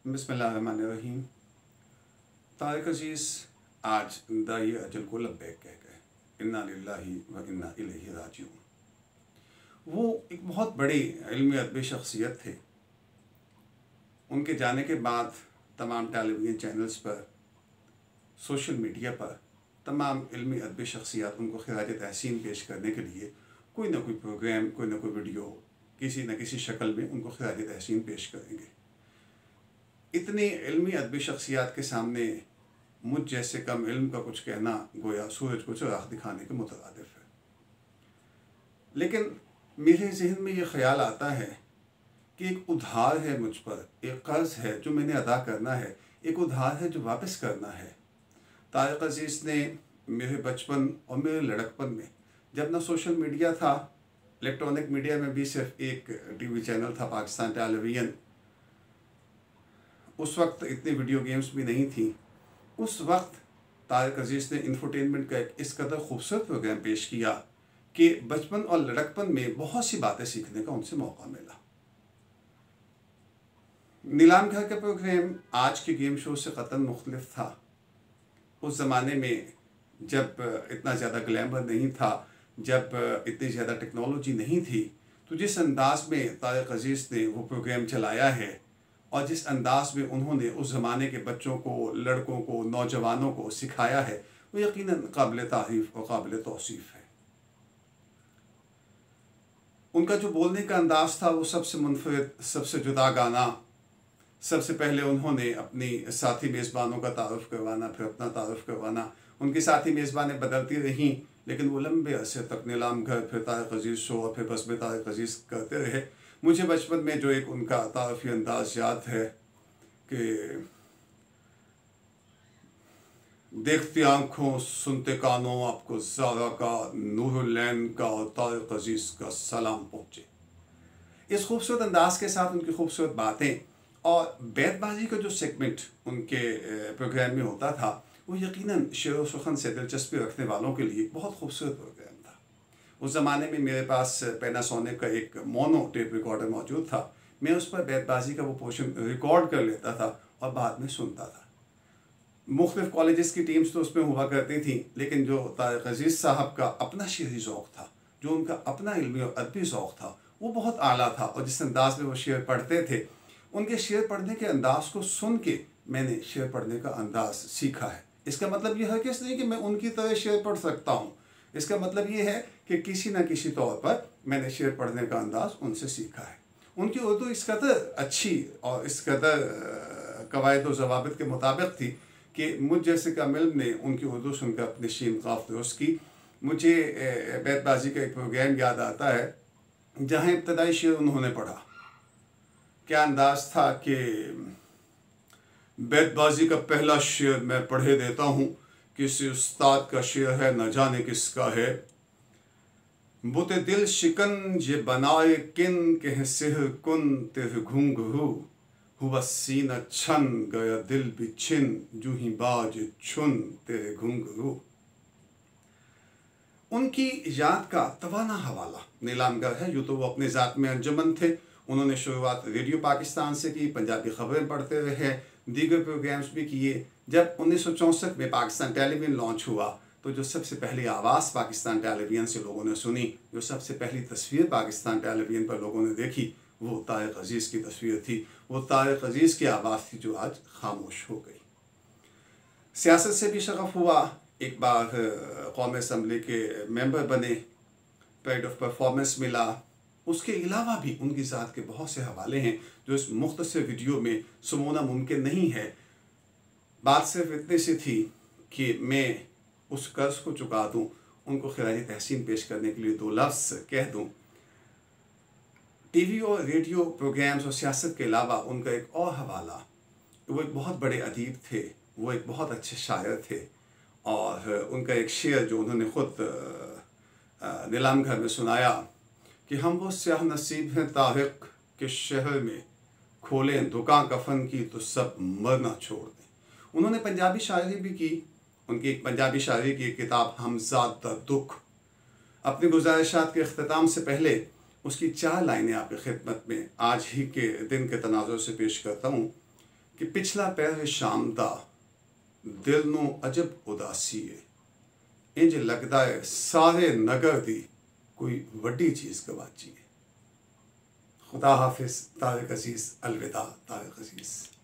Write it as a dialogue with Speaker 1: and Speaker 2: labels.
Speaker 1: बिस्मिल्लाहिर्रहमानिर्रहीम। तारिक अजीज़ आज दाई अजल को लब्बैक कह गए। इन्ना लिल्लाहि व इन्ना इलैहि राजिऊन। वो एक बहुत बड़ी इल्मी अदबी शख्सियत थे। उनके जाने के बाद तमाम टेलीविज़न चैनल्स पर, सोशल मीडिया पर तमाम इल्मी अदबी शख्सियत उनको खिराज तहसीन पेश करने के लिए कोई ना कोई प्रोग्राम, कोई ना कोई वीडियो किसी न किसी शक्ल में उनको खिराज तहसीन पेश करेंगे। इतनी इल्मी अदबी शख्सियत के सामने मुझ जैसे कम इल्म का कुछ कहना गोया सूरज को चिराग दिखाने के मुतरादिफ है। लेकिन मेरे जहन में ये ख्याल आता है कि एक उधार है मुझ पर, एक कर्ज़ है जो मैंने अदा करना है, एक उधार है जो वापस करना है। तारिक अजीज़ ने मेरे बचपन और मेरे लड़कपन में, जब ना सोशल मीडिया था, इलेक्ट्रॉनिक मीडिया में भी सिर्फ एक टीवी चैनल था पाकिस्तान टेलीविज़न, उस वक्त इतनी वीडियो गेम्स भी नहीं थी। उस वक्त तारिक अजीज़ ने इंफोटेनमेंट का एक इस कदर खूबसूरत प्रोग्राम पेश किया कि बचपन और लड़कपन में बहुत सी बातें सीखने का उनसे मौका मिला। नीलाम घर का प्रोग्राम आज के गेम शो से कतई मुख्तलिफ था। उस ज़माने में जब इतना ज़्यादा ग्लैमर नहीं था, जब इतनी ज़्यादा टेक्नोलॉजी नहीं थी, तो जिस अंदाज में तारिक अजीज़ ने वो प्रोग्राम चलाया है और जिस अंदाज में उन्होंने उस ज़माने के बच्चों को, लड़कों को, नौजवानों को सिखाया है, वो यकीनन काबिल तारीफ़ और काबिल तौसीफ़ है। उनका जो बोलने का अंदाज़ था वो सबसे मुनफरिद, सबसे जुदागाना। सबसे पहले उन्होंने अपनी साथी मेज़बानों का तारुफ़ करवाना, फिर अपना तारुफ़ करवाना। उनकी साथी मेज़बानें बदलती रहीं, लेकिन वो लंबे अरसे तक नीलाम घर, फिर तारिक अजीज़ शो और फिर बस्म तारिक अजीज़ करते रहे। मुझे बचपन में जो एक उनका तारफ़ी अंदाज़ याद है कि देखती आँखों सुनते कानों आपको ज़ारा का, नूरुलैन का और तारिक अजीज़ का सलाम पहुँचे। इस खूबसूरत अंदाज़ के साथ उनकी खूबसूरत बातें और बैतबाजी का जो सेगमेंट उनके प्रोग्राम में होता था, वो यकीनन शेर व सुखन से दिलचस्पी रखने वालों के लिए बहुत खूबसूरत प्रोग्राम था। उस ज़माने में मेरे पास पैनासोनिक का एक मोनो टेप रिकॉर्डर मौजूद था। मैं उस पर बैतबाजी का वो पोर्शन रिकॉर्ड कर लेता था और बाद में सुनता था। मुख्तलिफ कॉलेजेस की टीम्स तो उसमें हुआ करती थी, लेकिन जो तारिक अजीज़ साहब का अपना शेरी ज़ौक़ था, जो उनका अपना इल्मी और अदबी ज़ौक़ था, वो बहुत आला था। और जिस अंदाज़ में वो शेर पढ़ते थे, उनके शेर पढ़ने के अंदाज़ को सुन के मैंने शेर पढ़ने का अंदाज़ सीखा है। इसका मतलब ये है कि नहीं कि मैं उनकी तरह शेर पढ़ सकता हूँ। इसका मतलब ये है कि किसी न किसी तौर पर मैंने शेर पढ़ने का अंदाज़ उनसे सीखा है। उनकी उर्दू इस कदर अच्छी और इस कदर कवायद व ज़वाबित के मुताबिक थी कि मुझ जैसे कम इल्म ने उनकी उर्दू सुनकर अपनी शीन क़ाफ़ दुरुस्त की। मुझे बैतबाजी का एक प्रोग्राम याद आता है जहाँ इब्तदाई शेर उन्होंने पढ़ा। क्या अंदाज़ था कि बैतबाजी का पहला शेर मैं पढ़े देता हूँ, किसी उस्ताद का शेर है न जाने किसका है। बुते दिल शिकन ये बनाए किन के सिहर कुन तेरे घुंघरू, हुआ सीना छन गया दिल भी छिन जूही बाज छुन तेरे घुंघरू। उनकी याद का तवाना हवाला नीलामगर है। यूँ तो वो अपने ज़ात में अंजुमन थे। उन्होंने शुरुआत रेडियो पाकिस्तान से की, पंजाबी खबरें पढ़ते रहे, दीगर प्रोग्राम्स भी किए। जब 1964 में पाकिस्तान टेलीविज़न लॉन्च हुआ, तो जो सबसे पहली आवाज़ पाकिस्तान टेलीविज़न से लोगों ने सुनी, जो सबसे पहली तस्वीर पाकिस्तान टेलीविज़न पर लोगों ने देखी, वो तारिक अजीज़ की तस्वीर थी। वो तारिक अजीज़ की आवाज़ थी जो आज खामोश हो गई। सियासत से भी शगफ़ हुआ। एक बार कौमी असम्बली के मेंबर बने, प्राइड ऑफ परफॉर्मेंस मिला। उसके अलावा भी उनकी ज़ात के बहुत से हवाले हैं जो इस मुख्तसर वीडियो में सुनना मुमकिन नहीं है। बात सिर्फ इतनी सी थी कि मैं उस कर्ज़ को चुका दूँ, उनको खिराज तहसीन पेश करने के लिए दो लफ्ज़ कह दूँ। टीवी और रेडियो प्रोग्राम्स और सियासत के अलावा उनका एक और हवाला, वो एक बहुत बड़े अदीब थे, वो एक बहुत अच्छे शायर थे। और उनका एक शेर जो उन्होंने ख़ुद नीलाम घर में सुनाया कि हम वो स्याह नसीब हैं तारिक के शहर में, खोलें दुकान कफन की तो सब मरना छोड़ दें। उन्होंने पंजाबी शायरी भी की। उनकी एक पंजाबी शायरी की एक किताब हमज़ाद दा दुख। अपनी गुज़ारिशात के अख्ताम से पहले उसकी 4 लाइनें आपकी खिदमत में आज ही के दिन के तनाज़ुर से पेश करता हूँ कि पिछला पैर शाम दा दिल नूं अजब उदासी है। इंज लगदा है सारे नगर दी कोई वड्डी चीज़ गवाची है। खुदा हाफिज। तारिक अजीज़। अलविदा तारिक अजीज़।